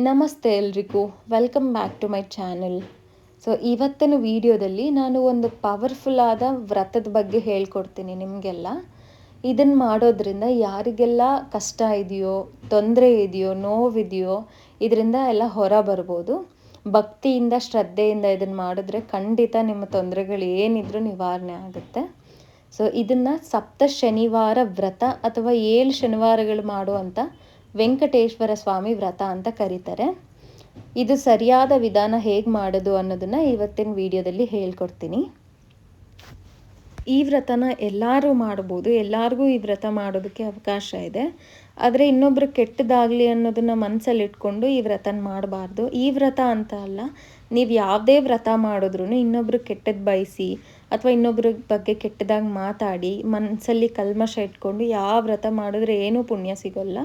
ನಮಸ್ತೆ ಎಲ್ರಿಗೂ, welcome back to my channel. ಇವತ್ತಿನ ವಿಡಿಯೋದಲ್ಲಿ ನಾನು ಒಂದು ಪವರ್ಫುಲ್ ಆದ ವ್ರತದ ಬಗ್ಗೆ ಹೇಳ್ಕೊಡ್ತೀನಿ ನಿಮಗೆಲ್ಲ. ಇದನ್ನು ಮಾಡೋದ್ರಿಂದ ಯಾರಿಗೆಲ್ಲ ಕಷ್ಟ ಇದೆಯೋ, ತೊಂದರೆ ಇದೆಯೋ, ನೋವಿದೆಯೋ, ಇದರಿಂದ ಎಲ್ಲ ಹೊರ ಬರ್ಬೋದು. ಭಕ್ತಿಯಿಂದ, ಶ್ರದ್ಧೆಯಿಂದ ಇದನ್ನು ಮಾಡಿದ್ರೆ ಖಂಡಿತ ನಿಮ್ಮ ತೊಂದರೆಗಳು ಏನಿದ್ರೂ ನಿವಾರಣೆ ಆಗುತ್ತೆ. ಇದನ್ನು ಸಪ್ತ ಶನಿವಾರ ವ್ರತ ಅಥವಾ 7 ಶನಿವಾರಗಳು ಮಾಡುವಂಥ ವೆಂಕಟೇಶ್ವರ ಸ್ವಾಮಿ ವ್ರತ ಅಂತ ಕರೀತಾರೆ. ಇದು ಸರಿಯಾದ ವಿಧಾನ ಹೇಗೆ ಮಾಡೋದು ಅನ್ನೋದನ್ನು ಇವತ್ತಿನ ವಿಡಿಯೋದಲ್ಲಿ ಹೇಳ್ಕೊಡ್ತೀನಿ. ಈ ವ್ರತನ ಎಲ್ಲರೂ ಮಾಡ್ಬೋದು, ಎಲ್ಲರಿಗೂ ಈ ವ್ರತ ಮಾಡೋದಕ್ಕೆ ಅವಕಾಶ ಇದೆ. ಆದರೆ ಇನ್ನೊಬ್ರು ಕೆಟ್ಟದಾಗಲಿ ಅನ್ನೋದನ್ನು ಮನಸ್ಸಲ್ಲಿ ಇಟ್ಕೊಂಡು ಈ ವ್ರತನ ಮಾಡಬಾರ್ದು. ಈ ವ್ರತ ಅಂತ ಅಲ್ಲ, ನೀವು ಯಾವುದೇ ವ್ರತ ಮಾಡಿದ್ರೂ ಇನ್ನೊಬ್ರು ಕೆಟ್ಟದ್ದು ಬಯಸಿ ಅಥವಾ ಇನ್ನೊಬ್ರ ಬಗ್ಗೆ ಕೆಟ್ಟದಾಗಿ ಮಾತಾಡಿ ಮನಸ್ಸಲ್ಲಿ ಕಲ್ಮಶ ಇಟ್ಕೊಂಡು ಯಾವ ವ್ರತ ಮಾಡಿದ್ರೆ ಏನೂ ಪುಣ್ಯ ಸಿಗೋಲ್ಲ.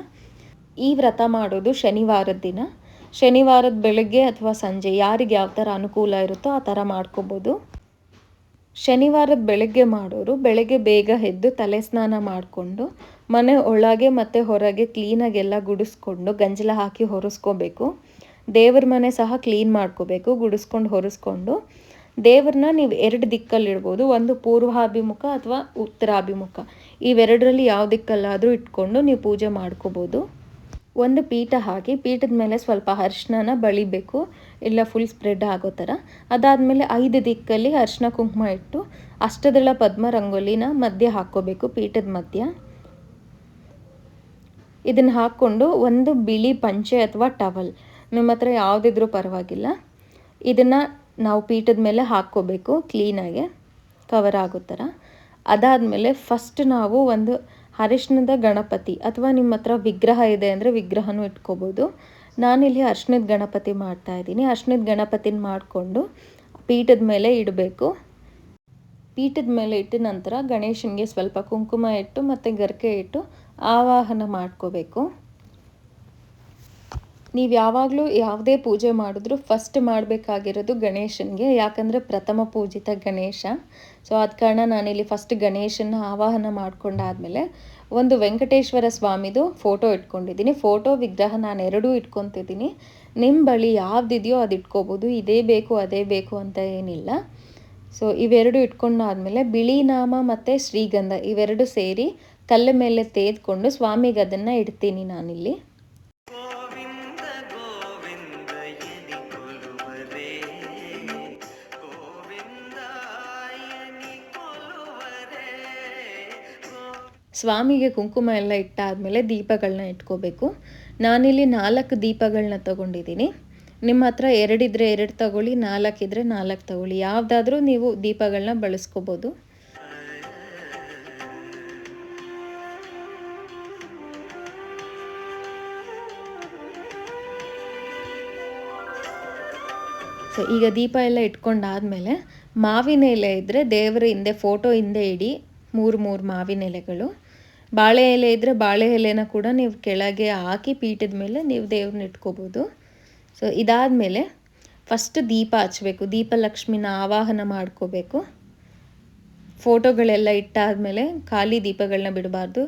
ಈ ವ್ರತ ಮಾಡೋದು ಶನಿವಾರದ ದಿನ, ಶನಿವಾರದ ಬೆಳಗ್ಗೆ ಅಥವಾ ಸಂಜೆ ಯಾರಿಗೆ ಯಾವ ಥರ ಅನುಕೂಲ ಇರುತ್ತೋ ಆ ಥರ ಮಾಡ್ಕೋಬೋದು. ಶನಿವಾರದ ಬೆಳಗ್ಗೆ ಮಾಡೋರು ಬೆಳಗ್ಗೆ ಬೇಗ ಎದ್ದು ತಲೆ ಸ್ನಾನ ಮಾಡಿಕೊಂಡು ಮನೆ ಒಳಗೆ ಮತ್ತು ಹೊರಗೆ ಕ್ಲೀನಾಗೆಲ್ಲ ಗುಡಿಸ್ಕೊಂಡು ಗಂಜಲ ಹಾಕಿ ಹೊರಿಸ್ಕೋಬೇಕು. ದೇವ್ರ ಮನೆ ಸಹ ಕ್ಲೀನ್ ಮಾಡ್ಕೋಬೇಕು. ಗುಡಿಸ್ಕೊಂಡು ಹೊರಿಸ್ಕೊಂಡು ದೇವ್ರನ್ನ ನೀವು 2 ದಿಕ್ಕಲ್ಲಿಡ್ಬೋದು. ಒಂದು ಪೂರ್ವಾಭಿಮುಖ ಅಥವಾ ಉತ್ತರಾಭಿಮುಖ, ಇವೆರಡರಲ್ಲಿ ಯಾವ ದಿಕ್ಕಲ್ಲಾದರೂ ಇಟ್ಕೊಂಡು ನೀವು ಪೂಜೆ ಮಾಡ್ಕೋಬೋದು. ಒಂದು ಪೀಠ ಹಾಕಿ ಪೀಠದ ಮೇಲೆ ಸ್ವಲ್ಪ ಅರಿಶಿನ ಬಳಿಬೇಕು, ಇಲ್ಲ ಫುಲ್ ಸ್ಪ್ರೆಡ್ ಆಗೋ ಥರ. ಅದಾದಮೇಲೆ 5 ದಿಕ್ಕಲ್ಲಿ ಅರಿಶಿನ ಕುಂಕುಮ ಇಟ್ಟು ಅಷ್ಟದಳ ಪದ್ಮ ರಂಗೋಲಿನ ಮಧ್ಯೆ ಹಾಕ್ಕೋಬೇಕು, ಪೀಠದ ಮಧ್ಯ. ಇದನ್ನು ಹಾಕ್ಕೊಂಡು ಒಂದು ಬಿಳಿ ಪಂಚೆ ಅಥವಾ ಟವಲ್, ನಿಮ್ಮ ಹತ್ರ ಯಾವುದಿದ್ರೂ ಪರವಾಗಿಲ್ಲ, ಇದನ್ನು ನಾವು ಪೀಠದ ಮೇಲೆ ಹಾಕ್ಕೋಬೇಕು ಕ್ಲೀನಾಗೆ ಕವರ್ ಆಗೋ ಥರ. ಅದಾದಮೇಲೆ ಫಸ್ಟ್ ನಾವು ಒಂದು ಅರಿಶಿಣದ ಗಣಪತಿ ಅಥವಾ ನಿಮ್ಮ ಹತ್ರ ವಿಗ್ರಹ ಇದೆ ಅಂದರೆ ವಿಗ್ರಹನೂ ಇಟ್ಕೋಬೋದು. ನಾನಿಲ್ಲಿ ಅರಿಶಿಣದ ಗಣಪತಿ ಮಾಡ್ತಾಯಿದ್ದೀನಿ. ಅರಿಶಿಣದ ಗಣಪತಿನ ಮಾಡಿಕೊಂಡು ಪೀಠದ ಮೇಲೆ ಇಡಬೇಕು. ಪೀಠದ ಮೇಲೆ ಇಟ್ಟ ನಂತರ ಗಣೇಶನಿಗೆ ಸ್ವಲ್ಪ ಕುಂಕುಮ ಇಟ್ಟು ಮತ್ತು ಗರಿಕೆ ಇಟ್ಟು ಆವಾಹನ ಮಾಡ್ಕೋಬೇಕು. ನೀವು ಯಾವಾಗಲೂ ಯಾವುದೇ ಪೂಜೆ ಮಾಡಿದ್ರೂ ಫಸ್ಟ್ ಮಾಡಬೇಕಾಗಿರೋದು ಗಣೇಶನಿಗೆ, ಯಾಕಂದರೆ ಪ್ರಥಮ ಪೂಜಿತ ಗಣೇಶ. ಆದ ಕಾರಣ ನಾನಿಲ್ಲಿ ಫಸ್ಟ್ ಗಣೇಶನ ಆವಾಹನ ಮಾಡ್ಕೊಂಡಾದಮೇಲೆ ಒಂದು ವೆಂಕಟೇಶ್ವರ ಸ್ವಾಮಿದು ಫೋಟೋ ಇಟ್ಕೊಂಡಿದ್ದೀನಿ. ಫೋಟೋ ವಿಗ್ರಹ ನಾನು ಎರಡೂ ಇಟ್ಕೊತಿದ್ದೀನಿ. ನಿಮ್ಮ ಬಳಿ ಯಾವುದಿದೆಯೋ ಅದು ಇಟ್ಕೋಬೋದು, ಇದೇ ಬೇಕು ಅದೇ ಬೇಕು ಅಂತ ಏನಿಲ್ಲ. ಇವೆರಡು ಇಟ್ಕೊಂಡಾದಮೇಲೆ ಬಿಳಿ ನಾಮ ಮತ್ತು ಶ್ರೀಗಂಧ ಇವೆರಡು ಸೇರಿ ಕಲ್ಲ ಮೇಲೆ ತೇದ್ಕೊಂಡು ಸ್ವಾಮಿಗೆ ಅದನ್ನು ಇಡ್ತೀನಿ ನಾನಿಲ್ಲಿ. ಸ್ವಾಮಿಗೆ ಕುಂಕುಮ ಎಲ್ಲ ಇಟ್ಟಾದಮೇಲೆ ದೀಪಗಳನ್ನ ಇಟ್ಕೋಬೇಕು. ನಾನಿಲ್ಲಿ 4 ದೀಪಗಳನ್ನ ತಗೊಂಡಿದ್ದೀನಿ. ನಿಮ್ಮ ಹತ್ರ 2 ಇದ್ದರೆ 2 ತಗೊಳ್ಳಿ, 4 ಇದ್ದರೆ 4 ತಗೊಳ್ಳಿ, ಯಾವುದಾದ್ರೂ ನೀವು ದೀಪಗಳನ್ನ ಬಳಸ್ಕೋಬೋದು. ಈಗ ದೀಪ ಎಲ್ಲ ಇಟ್ಕೊಂಡಾದಮೇಲೆ ಮಾವಿನ ಎಲೆ ಇದ್ದರೆ ದೇವರ ಹಿಂದೆ ಫೋಟೋ ಹಿಂದೆ ಇಡಿ, 3 ಮಾವಿನ ಎಲೆಗಳು. ಬಾಳೆ ಎಲೆ ಇದ್ದರೆ ಬಾಳೆ ಎಲೆನ ಕೂಡ ನೀವು ಕೆಳಗೆ ಹಾಕಿ ಪೀಠದ ಮೇಲೆ ನೀವು ದೇವ್ರನ್ನ ಇಟ್ಕೋಬೋದು. ಇದಾದಮೇಲೆ ಫಸ್ಟ್ ದೀಪ ಹಚ್ಚಬೇಕು, ದೀಪಲಕ್ಷ್ಮಿನ ಆವಾಹನ ಮಾಡ್ಕೋಬೇಕು. ಫೋಟೋಗಳೆಲ್ಲ ಇಟ್ಟಾದಮೇಲೆ ಖಾಲಿ ದೀಪಗಳನ್ನ ಬಿಡಬಾರ್ದು,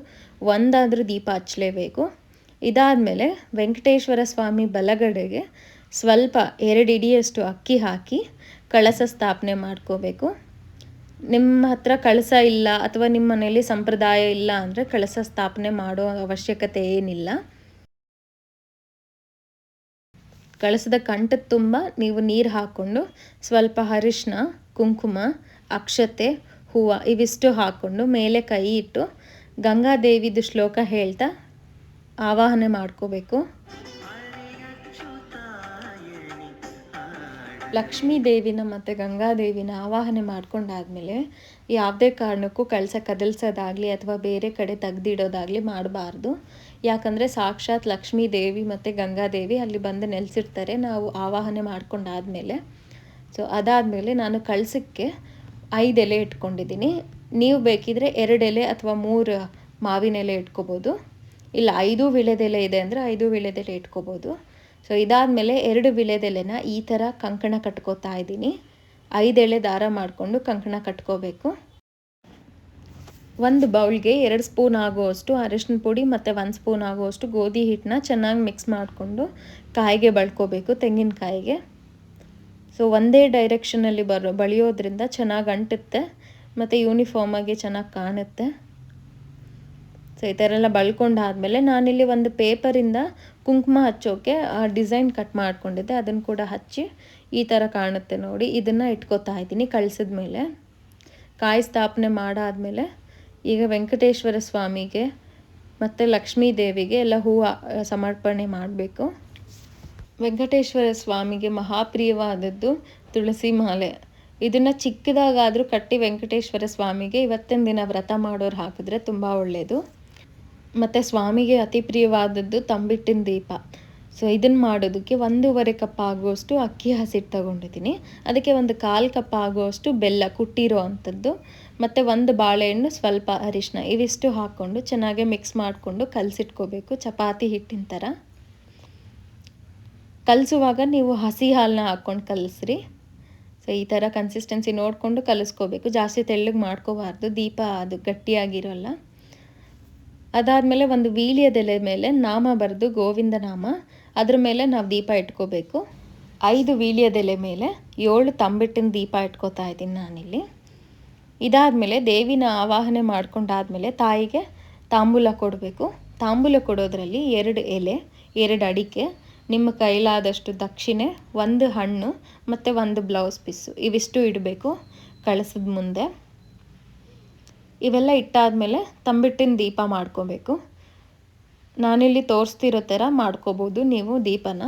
ಒಂದಾದರೂ ದೀಪ ಹಚ್ಚಲೇಬೇಕು. ಇದಾದಮೇಲೆ ವೆಂಕಟೇಶ್ವರ ಸ್ವಾಮಿ ಬಲಗಡೆಗೆ ಸ್ವಲ್ಪ 2 ಇಡಿಯಷ್ಟು ಅಕ್ಕಿ ಹಾಕಿ ಕಳಸ ಸ್ಥಾಪನೆ ಮಾಡ್ಕೋಬೇಕು. ನಿಮ್ಮ ಹತ್ರ ಕಳಸ ಇಲ್ಲ ಅಥವಾ ನಿಮ್ಮ ಮನೆಯಲ್ಲಿ ಸಂಪ್ರದಾಯ ಇಲ್ಲ ಅಂದರೆ ಕಳಸ ಸ್ಥಾಪನೆ ಮಾಡೋ ಅವಶ್ಯಕತೆ ಏನಿಲ್ಲ. ಕಳಸದ ಕಂಠದ ತುಂಬ ನೀವು ನೀರು ಹಾಕ್ಕೊಂಡು ಸ್ವಲ್ಪ ಅರಿಶಿನ, ಕುಂಕುಮ, ಅಕ್ಷತೆ, ಹೂವು ಇವಿಷ್ಟು ಹಾಕ್ಕೊಂಡು ಮೇಲೆ ಕೈ ಇಟ್ಟು ಗಂಗಾದೇವಿದು ಶ್ಲೋಕ ಹೇಳ್ತಾ ಆವಾಹನೆ ಮಾಡ್ಕೋಬೇಕು. ಲಕ್ಷ್ಮೀ ದೇವಿನ ಮತ್ತು ಗಂಗಾದೇವಿನ ಆವಾಹನೆ ಮಾಡ್ಕೊಂಡಾದ್ಮೇಲೆ ಯಾವುದೇ ಕಾರಣಕ್ಕೂ ಕಳಸ ಕದಲ್ಸೋದಾಗಲಿ ಅಥವಾ ಬೇರೆ ಕಡೆ ತೆಗ್ದಿಡೋದಾಗಲಿ ಮಾಡಬಾರ್ದು. ಯಾಕಂದರೆ ಸಾಕ್ಷಾತ್ ಲಕ್ಷ್ಮೀ ದೇವಿ ಮತ್ತು ಗಂಗಾದೇವಿ ಅಲ್ಲಿ ಬಂದು ನೆಲೆಸಿರ್ತಾರೆ ನಾವು ಆವಾಹನೆ ಮಾಡ್ಕೊಂಡಾದ್ಮೇಲೆ. ಅದಾದಮೇಲೆ ನಾನು ಕಳಸಕ್ಕೆ 5 ಎಲೆ ಇಟ್ಕೊಂಡಿದ್ದೀನಿ. ನೀವು ಬೇಕಿದ್ರೆ 2 ಎಲೆ ಅಥವಾ 3 ಮಾವಿನ ಎಲೆ ಇಟ್ಕೋಬೋದು, ಇಲ್ಲ 5 ವೀಳ್ಯದೆಲೆ ಇದೆ ಅಂದರೆ 5 ವೀಳ್ಯದೆಲೆ ಇಟ್ಕೋಬೋದು. ಇದಾದಮೇಲೆ 2 ವೀಳ್ಯದೆಲೆನ ಈ ಥರ ಕಂಕಣ ಕಟ್ಕೋತಾ ಇದ್ದೀನಿ. 5 ಎಳೆ ದಾರ ಮಾಡಿಕೊಂಡು ಕಂಕಣ ಕಟ್ಕೋಬೇಕು. ಒಂದು ಬೌಲ್ಗೆ 2 ಸ್ಪೂನ್ ಆಗುವಷ್ಟು ಅರಿಶಿನ ಪುಡಿ ಮತ್ತು 1 ಸ್ಪೂನ್ ಆಗುವಷ್ಟು ಗೋಧಿ ಹಿಟ್ಟನ್ನ ಚೆನ್ನಾಗಿ ಮಿಕ್ಸ್ ಮಾಡಿಕೊಂಡು ಕಾಯಿಗೆ ಬಳ್ಕೋಬೇಕು, ತೆಂಗಿನಕಾಯಿಗೆ. ಸೊ ಒಂದೇ ಡೈರೆಕ್ಷನಲ್ಲಿ ಬಳಿಯೋದ್ರಿಂದ ಚೆನ್ನಾಗಿ ಅಂಟುತ್ತೆ ಮತ್ತು ಯೂನಿಫಾರ್ಮಾಗಿ ಚೆನ್ನಾಗಿ ಕಾಣುತ್ತೆ. ಸೊ ಈ ಥರ ಎಲ್ಲ ಬಳ್ಕೊಂಡಾದಮೇಲೆ ನಾನಿಲ್ಲಿ ಒಂದು ಪೇಪರಿಂದ ಕುಂಕುಮ ಹಚ್ಚೋಕ್ಕೆ ಡಿಸೈನ್ ಕಟ್ ಮಾಡ್ಕೊಂಡಿದ್ದೆ, ಅದನ್ನು ಕೂಡ ಹಚ್ಚಿ ಈ ಥರ ಕಾಣುತ್ತೆ ನೋಡಿ. ಇದನ್ನು ಇಟ್ಕೋತಾ ಇದ್ದೀನಿ ಕಳಿಸಿದ ಮೇಲೆ. ಕಾಯಿ ಸ್ಥಾಪನೆ ಮಾಡಾದಮೇಲೆ ಈಗ ವೆಂಕಟೇಶ್ವರ ಸ್ವಾಮಿಗೆ ಮತ್ತು ಲಕ್ಷ್ಮೀ ದೇವಿಗೆ ಎಲ್ಲ ಹೂವು ಸಮರ್ಪಣೆ ಮಾಡಬೇಕು. ವೆಂಕಟೇಶ್ವರ ಸ್ವಾಮಿಗೆ ಮಹಾಪ್ರಿಯವಾದದ್ದು ತುಳಸಿ ಮಾಲೆ. ಇದನ್ನು ಚಿಕ್ಕದಾಗಾದರೂ ಕಟ್ಟಿ ವೆಂಕಟೇಶ್ವರ ಸ್ವಾಮಿಗೆ ಇವತ್ತಿನ ದಿನ ವ್ರತ ಮಾಡೋರು ಹಾಕಿದ್ರೆ ತುಂಬ ಒಳ್ಳೆಯದು. ಮತ್ತು ಸ್ವಾಮಿಗೆ ಅತಿ ಪ್ರಿಯವಾದದ್ದು ತಂಬಿಟ್ಟಿನ ದೀಪ. ಸೊ ಇದನ್ನು ಮಾಡೋದಕ್ಕೆ 1.5 ಕಪ್ ಆಗುವಷ್ಟು ಅಕ್ಕಿ ಹಸಿಟ್ಟು ತೊಗೊಂಡಿದ್ದೀನಿ. ಅದಕ್ಕೆ 1/4 ಕಪ್ ಆಗುವಷ್ಟು ಬೆಲ್ಲ ಕುಟ್ಟಿರೋ ಅಂಥದ್ದು ಮತ್ತು 1 ಬಾಳೆಹಣ್ಣು, ಸ್ವಲ್ಪ ಅರಿಶಿನ, ಇವಿಷ್ಟು ಹಾಕ್ಕೊಂಡು ಚೆನ್ನಾಗಿ ಮಿಕ್ಸ್ ಮಾಡಿಕೊಂಡು ಕಲಸಿಟ್ಕೋಬೇಕು, ಚಪಾತಿ ಹಿಟ್ಟಿನ ಥರ. ಕಲಿಸುವಾಗ ನೀವು ಹಸಿ ಹಾಲನ್ನ ಹಾಕ್ಕೊಂಡು ಕಲಿಸ್ರಿ. ಸೊ ಈ ಥರ ಕನ್ಸಿಸ್ಟೆನ್ಸಿ ನೋಡಿಕೊಂಡು ಕಲಿಸ್ಕೋಬೇಕು, ಜಾಸ್ತಿ ತೆಳ್ಳಗೆ ಮಾಡ್ಕೋಬಾರ್ದು, ದೀಪ ಅದು ಗಟ್ಟಿಯಾಗಿರೋಲ್ಲ. ಅದಾದಮೇಲೆ ಒಂದು ವೀಳ್ಯದೆಲೆ ಮೇಲೆ ನಾಮ ಬರೆದು ಗೋವಿಂದ ನಾಮ, ಅದ್ರ ಮೇಲೆ ನಾವು ದೀಪ ಇಟ್ಕೋಬೇಕು. 5 ವೀಳ್ಯದೆಲೆ ಮೇಲೆ 7 ತಂಬಿಟ್ಟಿನ ದೀಪ ಇಟ್ಕೋತಾ ಇದ್ದೀನಿ ನಾನಿಲ್ಲಿ. ಇದಾದಮೇಲೆ ದೇವಿನ ಆವಾಹನೆ ಮಾಡ್ಕೊಂಡಾದಮೇಲೆ ತಾಯಿಗೆ ತಾಂಬೂಲ ಕೊಡಬೇಕು. ತಾಂಬೂಲ ಕೊಡೋದ್ರಲ್ಲಿ 2 ಎಲೆ, 2 ಅಡಿಕೆ, ನಿಮ್ಮ ಕೈಲಾದಷ್ಟು ದಕ್ಷಿಣೆ, 1 ಹಣ್ಣು ಮತ್ತು 1 ಬ್ಲೌಸ್ ಪೀಸು, ಇವಿಷ್ಟು ಇಡಬೇಕು ಕಳಸದ ಮುಂದೆ. ಇವೆಲ್ಲ ಇಟ್ಟಾದಮೇಲೆ ತಂಬಿಟ್ಟಿನ ದೀಪ ಮಾಡ್ಕೋಬೇಕು. ನಾನಿಲ್ಲಿ ತೋರಿಸ್ತಿರೋ ಥರ ಮಾಡ್ಕೋಬೋದು ನೀವು ದೀಪನ.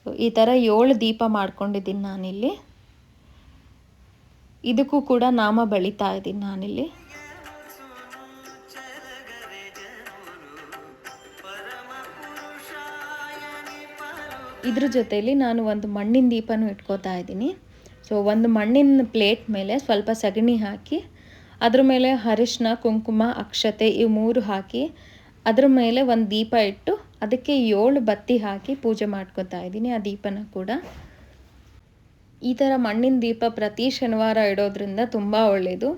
ಸೊ ಈ ಥರ 7 ದೀಪ ಮಾಡ್ಕೊಂಡಿದ್ದೀನಿ ನಾನಿಲ್ಲಿ. ಇದಕ್ಕೂ ಕೂಡ ನಾಮ ಬಳಿತಾ ಇದ್ದೀನಿ ನಾನಿಲ್ಲಿ. ಇದ್ರ ಜೊತೆಯಲ್ಲಿ ನಾನು ಒಂದು ಮಣ್ಣಿನ ದೀಪನೂ ಇಟ್ಕೋತಾ ಇದ್ದೀನಿ. ಸೊ ಒಂದು ಮಣ್ಣಿನ ಪ್ಲೇಟ್ ಮೇಲೆ ಸ್ವಲ್ಪ ಸಗಣಿ ಹಾಕಿ ಅದ್ರ ಮೇಲೆ ಅರಿಶಿನ, ಕುಂಕುಮ, ಅಕ್ಷತೆ ಇವು 3 ಹಾಕಿ ಅದ್ರ ಮೇಲೆ ಒಂದು ದೀಪ ಇಟ್ಟು ಅದಕ್ಕೆ 7 ಬತ್ತಿ ಹಾಕಿ ಪೂಜೆ ಮಾಡ್ಕೊತಾ ಇದ್ದೀನಿ ಆ ದೀಪನ ಕೂಡ. ಈ ಥರ ಮಣ್ಣಿನ ದೀಪ ಪ್ರತಿ ಶನಿವಾರ ಇಡೋದ್ರಿಂದ ತುಂಬ ಒಳ್ಳೆಯದು.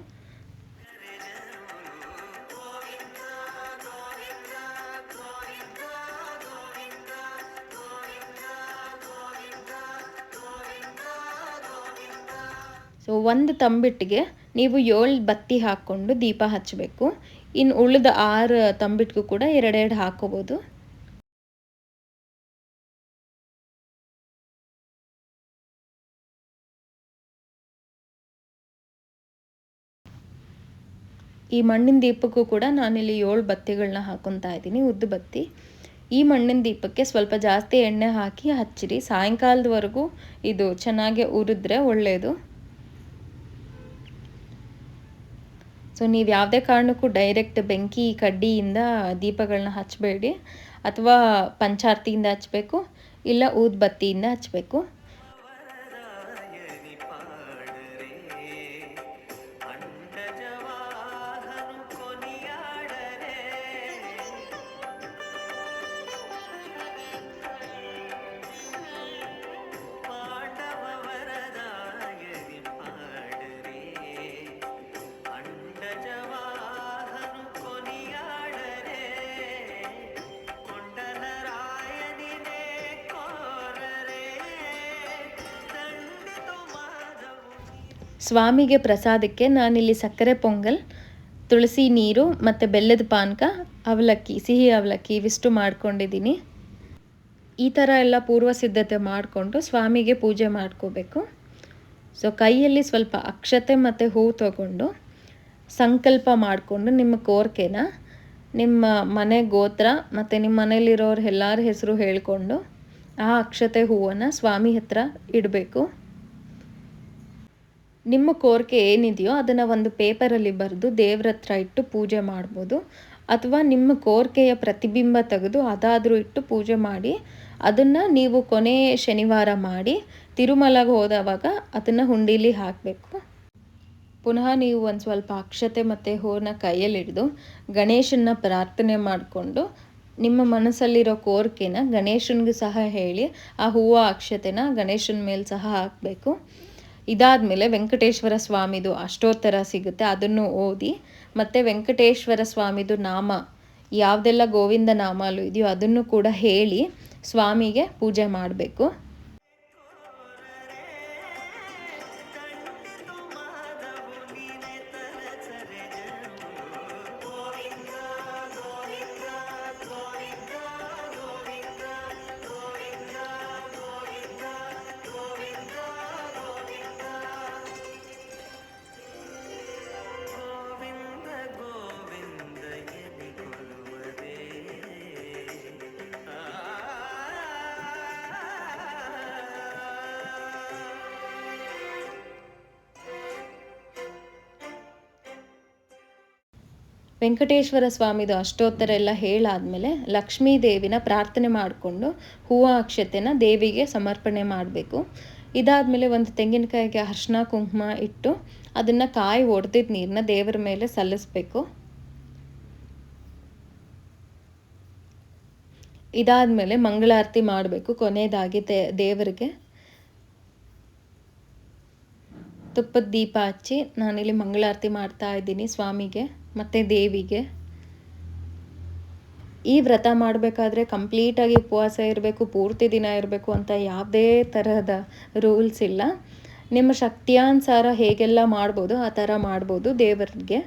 ಸೊ ಒಂದು ತಂಬಿಟ್ಟಿಗೆ ನೀವು 7 ಬತ್ತಿ ಹಾಕ್ಕೊಂಡು ದೀಪ ಹಚ್ಚಬೇಕು. ಇನ್ನು ಉಳಿದ 6 ತಂಬಿಟ್ಟಿಗೂ ಕೂಡ 2 ಹಾಕೋಬೋದು. ಈ ಮಣ್ಣಿನ ದೀಪಕ್ಕೂ ಕೂಡ ನಾನಿಲ್ಲಿ 7 ಬತ್ತಿಗಳನ್ನ ಹಾಕೊತಾ ಇದ್ದೀನಿ, ಉದ್ದು ಬತ್ತಿ. ಈ ಮಣ್ಣಿನ ದೀಪಕ್ಕೆ ಸ್ವಲ್ಪ ಜಾಸ್ತಿ ಎಣ್ಣೆ ಹಾಕಿ ಹಚ್ಚಿರಿ. ಸಾಯಂಕಾಲದವರೆಗೂ ಇದು ಚೆನ್ನಾಗಿ ಉರಿದ್ರೆ ಒಳ್ಳೆಯದು. ಸೊ ನೀವು ಯಾವುದೇ ಕಾರಣಕ್ಕೂ ಡೈರೆಕ್ಟ್ ಬೆಂಕಿ ಕಡ್ಡಿಯಿಂದ ದೀಪಗಳನ್ನ ಹಚ್ಚಬೇಡಿ, ಅಥವಾ ಪಂಚಾರ್ತಿಯಿಂದ ಹಚ್ಚಬೇಕು, ಇಲ್ಲ ಊದ್ಬತ್ತಿಯಿಂದ ಹಚ್ಚಬೇಕು. ಸ್ವಾಮಿಗೆ ಪ್ರಸಾದಕ್ಕೆ ನಾನಿಲ್ಲಿ ಸಕ್ಕರೆ ಪೊಂಗಲ್, ತುಳಸಿ ನೀರು ಮತ್ತು ಬೆಲ್ಲದ ಪಾನಕ, ಅವಲಕ್ಕಿ, ಸಿಹಿ ಅವಲಕ್ಕಿ ಇವಿಷ್ಟು ಮಾಡ್ಕೊಂಡಿದ್ದೀನಿ. ಈ ಥರ ಎಲ್ಲ ಪೂರ್ವ ಸಿದ್ಧತೆ ಮಾಡಿಕೊಂಡು ಸ್ವಾಮಿಗೆ ಪೂಜೆ ಮಾಡ್ಕೋಬೇಕು. ಸೊ ಕೈಯಲ್ಲಿ ಸ್ವಲ್ಪ ಅಕ್ಷತೆ ಮತ್ತು ಹೂವು ತಗೊಂಡು ಸಂಕಲ್ಪ ಮಾಡಿಕೊಂಡು ನಿಮ್ಮ ಕೋರಿಕೆನ ನಿಮ್ಮ ಮನೆ ಗೋತ್ರ ಮತ್ತು ನಿಮ್ಮ ಮನೇಲಿರೋರು ಎಲ್ಲರ ಹೆಸರು ಹೇಳಿಕೊಂಡು ಆ ಅಕ್ಷತೆ ಹೂವನ್ನು ಸ್ವಾಮಿ ಹತ್ರ ಇಡಬೇಕು. ನಿಮ್ಮ ಕೋರಿಕೆ ಏನಿದೆಯೋ ಅದನ್ನು ಒಂದು ಪೇಪರಲ್ಲಿ ಬರೆದು ದೇವ್ರ ಹತ್ರ ಇಟ್ಟು ಪೂಜೆ ಮಾಡ್ಬೋದು, ಅಥವಾ ನಿಮ್ಮ ಕೋರಿಕೆಯ ಪ್ರತಿಬಿಂಬ ತೆಗೆದು ಅದಾದರೂ ಇಟ್ಟು ಪೂಜೆ ಮಾಡಿ ಅದನ್ನು ನೀವು ಕೊನೆ ಶನಿವಾರ ಮಾಡಿ ತಿರುಮಲಗೆ ಹೋದವಾಗ ಅದನ್ನು ಹುಂಡೀಲಿ ಹಾಕಬೇಕು. ಪುನಃ ನೀವು ಒಂದು ಸ್ವಲ್ಪ ಅಕ್ಷತೆ ಮತ್ತು ಹೂವನ್ನ ಕೈಯಲ್ಲಿ ಹಿಡಿದು ಗಣೇಶನ ಪ್ರಾರ್ಥನೆ ಮಾಡಿಕೊಂಡು ನಿಮ್ಮ ಮನಸ್ಸಲ್ಲಿರೋ ಕೋರಿಕೆನ ಗಣೇಶನಿಗೂ ಸಹ ಹೇಳಿ ಆ ಹೂವು ಅಕ್ಷತೆನ ಗಣೇಶನ ಮೇಲೆ ಸಹ ಹಾಕಬೇಕು. ಇದಾದಮೇಲೆ ವೆಂಕಟೇಶ್ವರ ಸ್ವಾಮಿದು ಅಷ್ಟೋತ್ತರ ಸಿಗುತ್ತೆ, ಅದನ್ನು ಓದಿ, ಮತ್ತು ವೆಂಕಟೇಶ್ವರ ಸ್ವಾಮಿದು ನಾಮ ಯಾವುದೆಲ್ಲ ಗೋವಿಂದ ನಾಮಗಳು ಇದೆಯೋ ಅದನ್ನು ಕೂಡ ಹೇಳಿ ಸ್ವಾಮಿಗೆ ಪೂಜೆ ಮಾಡಬೇಕು. ವೆಂಕಟೇಶ್ವರ ಸ್ವಾಮಿದು ಅಷ್ಟೋತ್ತರ ಎಲ್ಲ ಹೇಳಾದ್ಮೇಲೆ ಲಕ್ಷ್ಮೀ ದೇವಿನ ಪ್ರಾರ್ಥನೆ ಮಾಡಿಕೊಂಡು ಹೂವು ಅಕ್ಷತೆನ ದೇವಿಗೆ ಸಮರ್ಪಣೆ ಮಾಡಬೇಕು. ಇದಾದಮೇಲೆ ಒಂದು ತೆಂಗಿನಕಾಯಿಗೆ ಅರಿಶಿನ ಕುಂಕುಮ ಇಟ್ಟು ಅದನ್ನು ಕಾಯಿ ಒಡೆದಿದ್ದ ನೀರನ್ನ ದೇವರ ಮೇಲೆ ಸಲ್ಲಿಸ್ಬೇಕು. ಇದಾದಮೇಲೆ ಮಂಗಳಾರತಿ ಮಾಡಬೇಕು. ಕೊನೆಯದಾಗಿ ದೇವರಿಗೆ ತುಪ್ಪದ ದೀಪ ಹಚ್ಚಿ ನಾನಿಲ್ಲಿ ಮಂಗಳಾರತಿ ಮಾಡ್ತಾ ಇದ್ದೀನಿ ಸ್ವಾಮಿಗೆ ಮತ್ತು ದೇವಿಗೆ. ಈ ವ್ರತ ಮಾಡಬೇಕಾದ್ರೆ ಕಂಪ್ಲೀಟಾಗಿ ಉಪವಾಸ ಇರಬೇಕು, ಪೂರ್ತಿ ದಿನ ಇರಬೇಕು ಅಂತ ಯಾವುದೇ ತರಹದ ರೂಲ್ಸ್ ಇಲ್ಲ. ನಿಮ್ಮ ಶಕ್ತಿಯಾನುಸಾರ ಹೇಗೆಲ್ಲ ಮಾಡ್ಬೋದು ಆ ಥರ ಮಾಡ್ಬೋದು ದೇವರಿಗೆ.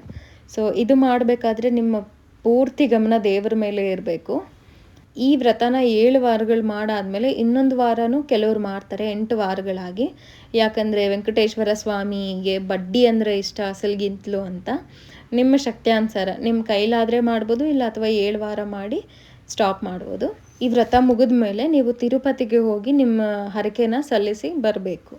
ಸೊ ಇದು ಮಾಡಬೇಕಾದ್ರೆ ನಿಮ್ಮ ಪೂರ್ತಿ ಗಮನ ದೇವರ ಮೇಲೆ ಇರಬೇಕು. ಈ ವ್ರತನ 7 ವಾರಗಳು ಮಾಡಾದಮೇಲೆ ಇನ್ನೊಂದು ವಾರನೂ ಕೆಲವ್ರು ಮಾಡ್ತಾರೆ, 8 ವಾರಗಳಾಗಿ. ಯಾಕಂದರೆ ವೆಂಕಟೇಶ್ವರ ಸ್ವಾಮಿಗೆ ಬಡ್ಡಿ ಅಂದರೆ ಇಷ್ಟ ಅಸಲ್ಗಿಂತಲೂ ಅಂತ. ನಿಮ್ಮ ಶಕ್ತಿಯಾನುಸಾರ ನಿಮ್ಮ ಕೈಲಾದರೆ ಮಾಡ್ಬೋದು, ಇಲ್ಲ ಅಥವಾ 7 ವಾರ ಮಾಡಿ ಸ್ಟಾಪ್ ಮಾಡ್ಬೋದು. ಈ ವ್ರತ ಮುಗಿದ ಮೇಲೆ ನೀವು ತಿರುಪತಿಗೆ ಹೋಗಿ ನಿಮ್ಮ ಹರಕೆನ ಸಲ್ಲಿಸಿ ಬರಬೇಕು.